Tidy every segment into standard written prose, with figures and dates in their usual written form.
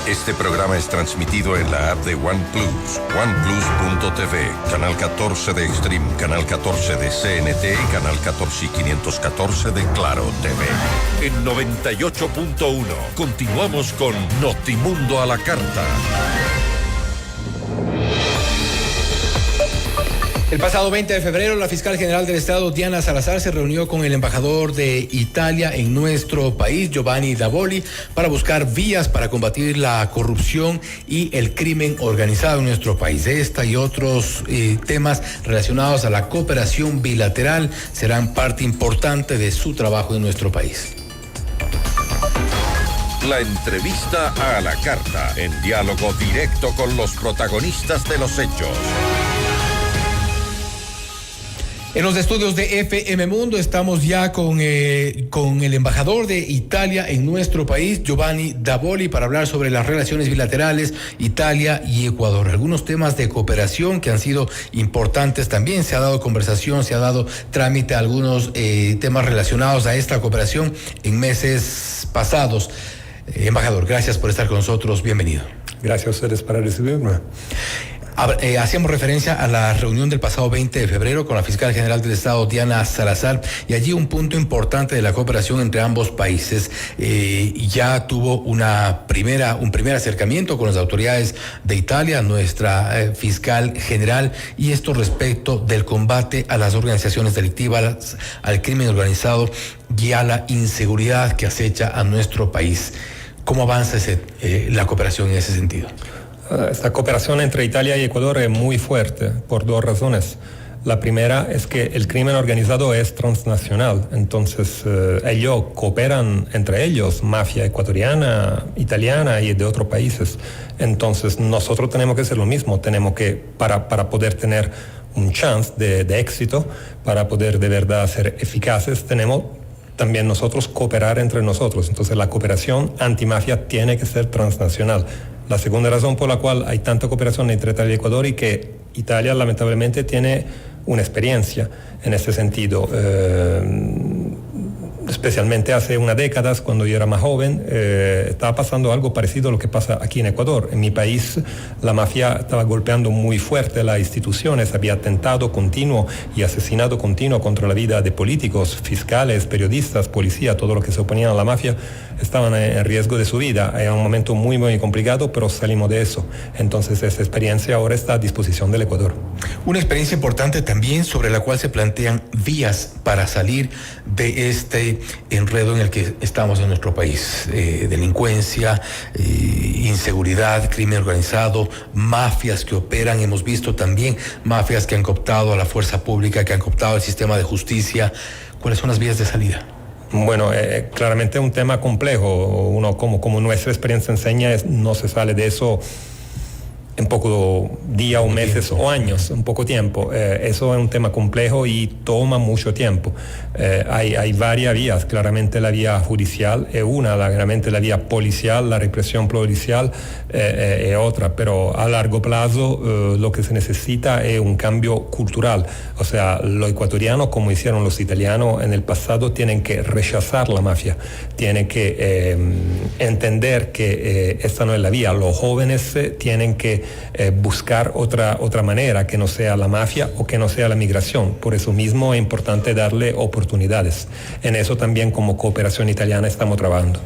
Este programa es transmitido en la app de OnePlus, oneplus.tv, canal 14 de Extreme, canal 14 de CNT y canal 14 y 514 de Claro TV. En 98.1 continuamos con Notimundo a la Carta. El pasado 20 de febrero, la fiscal general del Estado, Diana Salazar, se reunió con el embajador de Italia en nuestro país, Giovanni Davoli, para buscar vías para combatir la corrupción y el crimen organizado en nuestro país. Esta y otros temas relacionados a la cooperación bilateral serán parte importante de su trabajo en nuestro país. La entrevista a la carta, en diálogo directo con los protagonistas de los hechos. En los estudios de FM Mundo estamos ya con el embajador de Italia en nuestro país, Giovanni Davoli, para hablar sobre las relaciones bilaterales Italia y Ecuador. Algunos temas de cooperación que han sido importantes también. Se ha dado conversación, se ha dado trámite a algunos temas relacionados a esta cooperación en meses pasados. Embajador, gracias por estar con nosotros. Bienvenido. Gracias a ustedes por recibirme. Hacíamos referencia a la reunión del pasado 20 de febrero con la fiscal general del Estado, Diana Salazar, y allí un punto importante de la cooperación entre ambos países. Ya tuvo un primer acercamiento con las autoridades de Italia, nuestra fiscal general, y esto respecto del combate a las organizaciones delictivas, al crimen organizado y a la inseguridad que acecha a nuestro país. ¿Cómo avanza la cooperación en ese sentido? Esta cooperación entre Italia y Ecuador es muy fuerte por dos razones. La primera es que el crimen organizado es transnacional, entonces ellos cooperan entre ellos, mafia ecuatoriana, italiana y de otros países. Entonces nosotros tenemos que hacer lo mismo, tenemos que, para poder tener un chance de éxito, para poder de verdad ser eficaces, tenemos también nosotros cooperar entre nosotros. Entonces la cooperación antimafia tiene que ser transnacional. La segunda razón por la cual hay tanta cooperación entre Italia y Ecuador y que Italia lamentablemente tiene una experiencia en este sentido. Especialmente hace unas décadas, cuando yo era más joven, estaba pasando algo parecido a lo que pasa aquí en Ecuador. En mi país, la mafia estaba golpeando muy fuerte las instituciones, había atentado continuo y asesinado continuo contra la vida de políticos, fiscales, periodistas, policía, todo lo que se oponía a la mafia, estaban en riesgo de su vida. Era un momento muy, muy complicado, pero salimos de eso. Entonces, esa experiencia ahora está a disposición del Ecuador. Una experiencia importante también sobre la cual se plantean vías para salir de este enredo en el que estamos en nuestro país. Delincuencia, inseguridad, crimen organizado, mafias que operan. Hemos visto también mafias que han cooptado a la fuerza pública, que han cooptado el sistema de justicia. ¿Cuáles son las vías de salida? Bueno, claramente es un tema complejo. Uno, como nuestra experiencia enseña, no se sale de eso en poco días o meses o años, en poco tiempo. Eso es un tema complejo y toma mucho tiempo. Hay varias vías. Claramente la vía judicial es una, claramente la vía policial, la represión policial es otra, pero a largo plazo lo que se necesita es un cambio cultural. O sea, los ecuatorianos, como hicieron los italianos en el pasado, tienen que rechazar la mafia, tienen que entender que esta no es la vía. Los jóvenes tienen que buscar otra manera que no sea la mafia o que no sea la migración. Por eso mismo es importante darle oportunidades. En eso también como cooperación italiana estamos trabajando.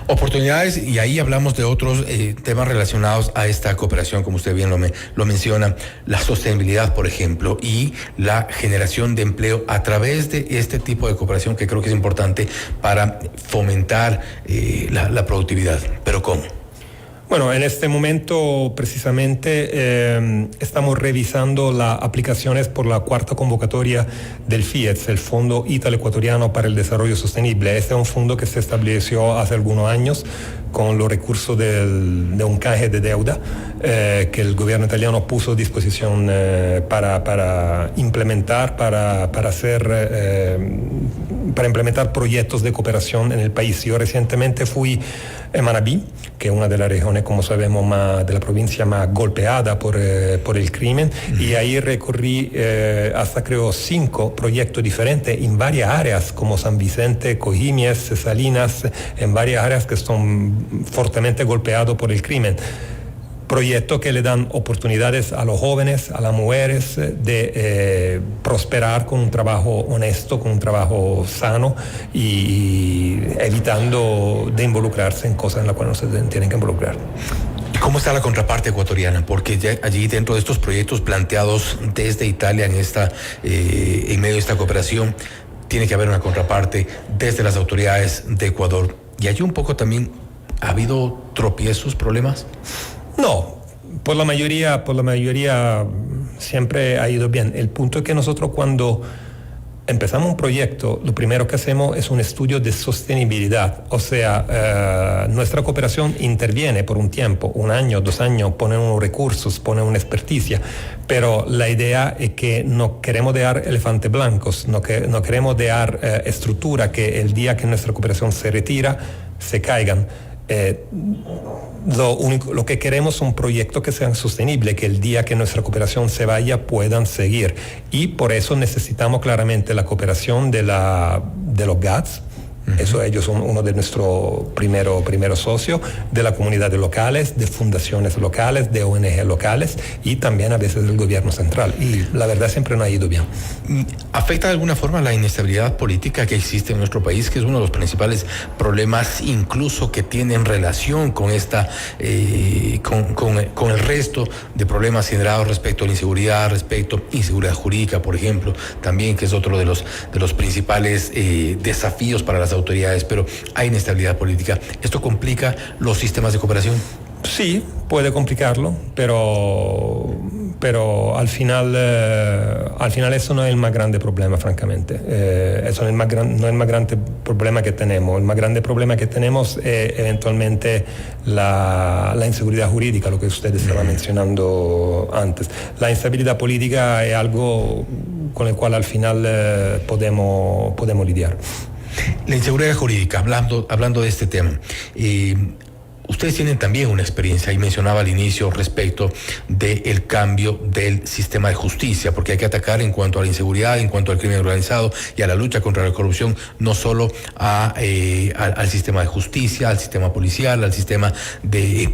Oportunidades, y ahí hablamos de otros temas relacionados a esta cooperación, como usted bien lo menciona, la sostenibilidad, por ejemplo, y la generación de empleo a través de este tipo de cooperación que creo que es importante para fomentar la productividad. ¿Pero cómo? Bueno, en este momento precisamente estamos revisando las aplicaciones por la cuarta convocatoria del FIES, el Fondo Ítalo-Ecuatoriano para el Desarrollo Sostenible. Este es un fondo que se estableció hace algunos años con los recursos de un canje de deuda que el gobierno italiano puso a disposición para implementar, para implementar proyectos de cooperación en el país. Yo recientemente fui en Manabí, que es una de las regiones, como sabemos, de la provincia más golpeada por el crimen, y ahí recorrí hasta creo 5 proyectos diferentes en varias áreas, como San Vicente, Cojimíes, Salinas, en varias áreas que son fuertemente golpeados por el crimen. Proyectos que le dan oportunidades a los jóvenes, a las mujeres, de prosperar con un trabajo honesto, con un trabajo sano y evitando de involucrarse en cosas en las cuales no se tienen que involucrar. ¿Y cómo está la contraparte ecuatoriana? Porque ya allí dentro de estos proyectos planteados desde Italia en medio de esta cooperación, tiene que haber una contraparte desde las autoridades de Ecuador. Y allí un poco también ha habido tropiezos, problemas. No, por la mayoría siempre ha ido bien. El punto es que nosotros cuando empezamos un proyecto, lo primero que hacemos es un estudio de sostenibilidad. O sea, nuestra cooperación interviene por un tiempo, 1 año, 2 años, pone unos recursos, pone una experticia, pero la idea es que no queremos dejar elefantes blancos, no queremos dejar estructura que el día que nuestra cooperación se retira, se caigan. Lo que queremos son proyectos que sean sostenibles, que el día que nuestra cooperación se vaya puedan seguir, y por eso necesitamos claramente la cooperación de los GATS. Eso ellos son uno de nuestros primeros socios, de las comunidades locales, de fundaciones locales, de ONG locales y también a veces del gobierno central. Y la verdad siempre no ha ido bien. ¿Afecta de alguna forma la inestabilidad política que existe en nuestro país, que es uno de los principales problemas incluso que tienen relación con con el resto de problemas generados respecto a la inseguridad, inseguridad jurídica, por ejemplo, también, que es otro de los principales desafíos para las autoridades, pero hay inestabilidad política? ¿Esto complica los sistemas de cooperación? Sí, puede complicarlo, pero al final eso no es el más grande problema, francamente. Eso no es el más grande problema que tenemos. El más grande problema que tenemos es eventualmente la inseguridad jurídica, lo que usted estaba mencionando antes. La instabilidad política es algo con el cual al final podemos lidiar. La inseguridad jurídica, hablando de este tema, ustedes tienen también una experiencia, y mencionaba al inicio respecto del cambio del sistema de justicia, porque hay que atacar en cuanto a la inseguridad, en cuanto al crimen organizado y a la lucha contra la corrupción, no solo al sistema de justicia, al sistema policial, al sistema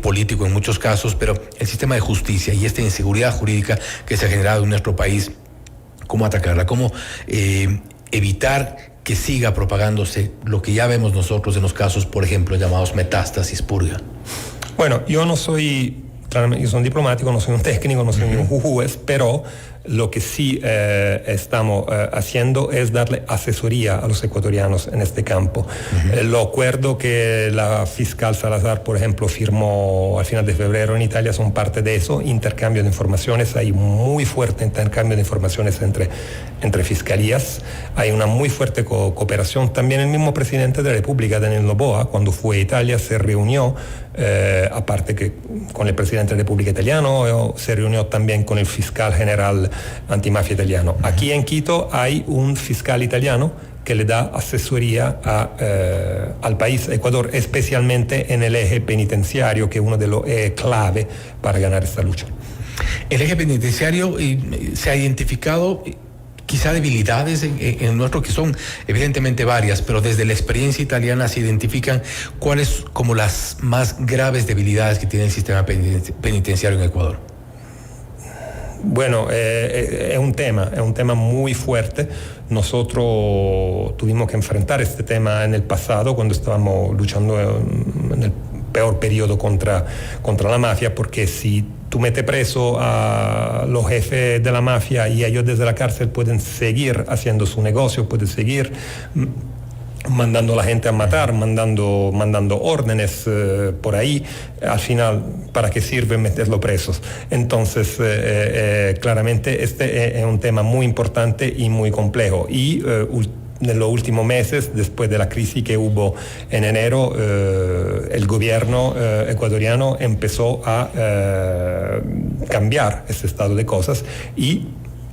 político en muchos casos, pero el sistema de justicia y esta inseguridad jurídica que se ha generado en nuestro país, ¿cómo atacarla? ¿Cómo evitar que siga propagándose lo que ya vemos nosotros en los casos, por ejemplo, llamados metástasis, purga? Bueno, yo soy un diplomático, no soy un técnico, no soy un juez, pero lo que sí estamos haciendo es darle asesoría a los ecuatorianos en este campo. Lo acuerdo que la fiscal Salazar, por ejemplo, firmó al final de febrero en Italia son parte de eso, intercambio de informaciones. Hay muy fuerte intercambio de informaciones entre fiscalías, hay una muy fuerte cooperación. También el mismo presidente de la República, Daniel Noboa, cuando fue a Italia, se reunió, aparte que con el presidente de la República italiano, se reunió también con el fiscal general antimafia italiano. Aquí en Quito hay un fiscal italiano que le da asesoría al país, Ecuador, especialmente en el eje penitenciario, que es uno de los clave para ganar esta lucha. El eje penitenciario se ha identificado quizá debilidades en el nuestro, que son evidentemente varias, pero desde la experiencia italiana se identifican cuáles como las más graves debilidades que tiene el sistema penitenciario en Ecuador. Bueno, es un tema muy fuerte. Nosotros tuvimos que enfrentar este tema en el pasado cuando estábamos luchando en el peor periodo contra la mafia, porque si tú metes preso a los jefes de la mafia y ellos desde la cárcel pueden seguir haciendo su negocio, pueden seguir mandando a la gente a matar, mandando órdenes por ahí, al final, ¿para qué sirve meterlo presos? Entonces, claramente este es un tema muy importante y muy complejo. Y en los últimos meses, después de la crisis que hubo en enero, el gobierno ecuatoriano empezó a cambiar ese estado de cosas, y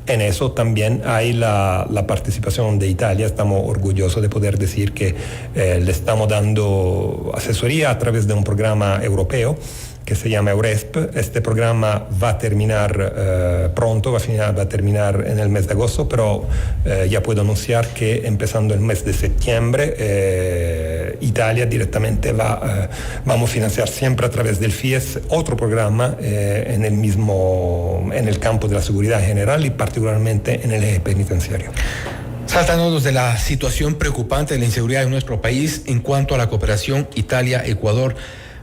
en eso también hay la participación de Italia. Estamos orgullosos de poder decir que le estamos dando asesoría a través de un programa europeo que se llama EURESP. Este programa va a terminar pronto, va a terminar en el mes de agosto, pero ya puedo anunciar que empezando el mes de septiembre, Italia directamente vamos a financiar siempre a través del FIES otro programa en el campo de la seguridad general y particularmente en el eje penitenciario. Saltándonos de la situación preocupante de la inseguridad en nuestro país en cuanto a la cooperación Italia-Ecuador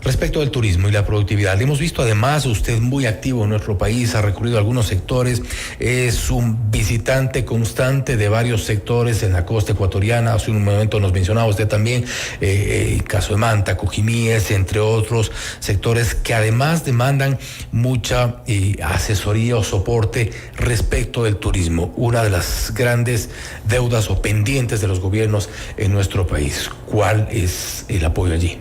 respecto del turismo y la productividad. Hemos visto además usted muy activo en nuestro país, ha recorrido algunos sectores, es un visitante constante de varios sectores en la costa ecuatoriana. Hace un momento nos mencionaba usted también el caso de Manta, Cojimíes, entre otros sectores que además demandan mucha asesoría o soporte respecto del turismo, una de las grandes deudas o pendientes de los gobiernos en nuestro país. ¿Cuál es el apoyo allí?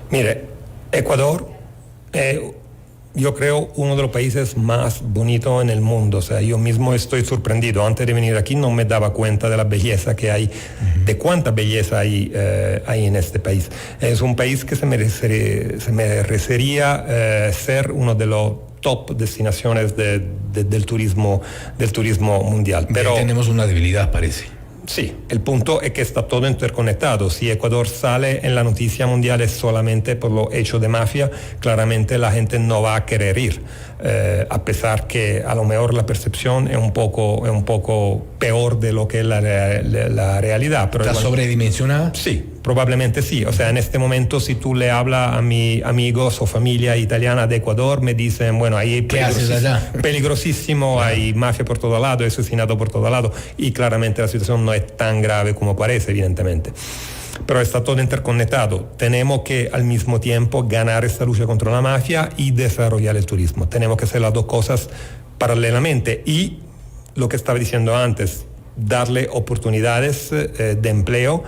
Mire, Ecuador, yo creo, uno de los países más bonitos en el mundo. O sea, yo mismo estoy sorprendido. Antes de venir aquí no me daba cuenta de la belleza que hay, de cuánta belleza hay en este país. Es un país que se merecería ser uno de los top destinaciones del turismo mundial. Pero tenemos una debilidad, parece. Sí, el punto es que está todo interconectado. Si Ecuador sale en la noticia mundial es solamente por lo hecho de mafia, claramente la gente no va a querer ir, a pesar que a lo mejor la percepción es un poco peor de lo que es la realidad. Pero ¿está sobredimensionada? Sí, probablemente sí. O sea, en este momento si tú le hablas a mis amigos o familia italiana de Ecuador, me dicen, bueno, ahí ¿qué haces allá? Peligrosísimo, hay mafia por todo lado, hay asesinato por todo lado, y claramente la situación no es tan grave como parece, evidentemente. Pero está todo interconectado. Tenemos que al mismo tiempo ganar esta lucha contra la mafia y desarrollar el turismo. Tenemos que hacer las dos cosas paralelamente. Y lo que estaba diciendo antes, darle oportunidades de empleo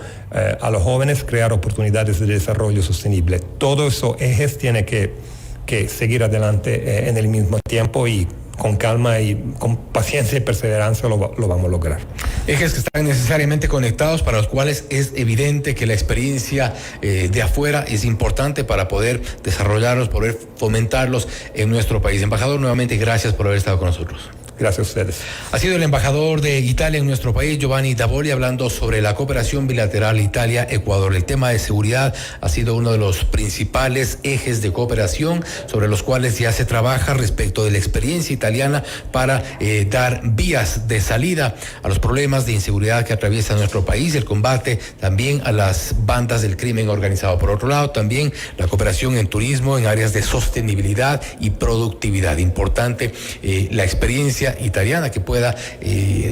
a los jóvenes, crear oportunidades de desarrollo sostenible. Todos esos ejes tienen que seguir adelante en el mismo tiempo, y con calma y con paciencia y perseverancia lo vamos a lograr. Ejes que están necesariamente conectados, para los cuales es evidente que la experiencia de afuera es importante para poder desarrollarlos, poder fomentarlos en nuestro país. Embajador, nuevamente gracias por haber estado con nosotros. Gracias a ustedes. Ha sido el embajador de Italia en nuestro país, Giovanni Davoli, hablando sobre la cooperación bilateral Italia-Ecuador. El tema de seguridad ha sido uno de los principales ejes de cooperación sobre los cuales ya se trabaja respecto de la experiencia italiana para dar vías de salida a los problemas de inseguridad que atraviesa nuestro país, el combate también a las bandas del crimen organizado. Por otro lado, también la cooperación en turismo, en áreas de sostenibilidad y productividad. Importante la experiencia italiana que pueda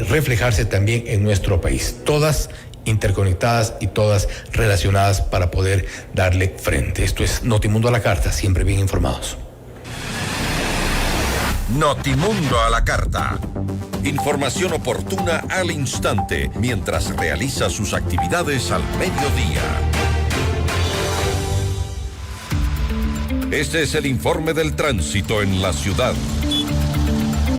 reflejarse también en nuestro país. Todas interconectadas y todas relacionadas para poder darle frente. Esto es Notimundo a la Carta, siempre bien informados. Notimundo a la Carta. Información oportuna al instante mientras realiza sus actividades al mediodía. Este es el informe del tránsito en la ciudad.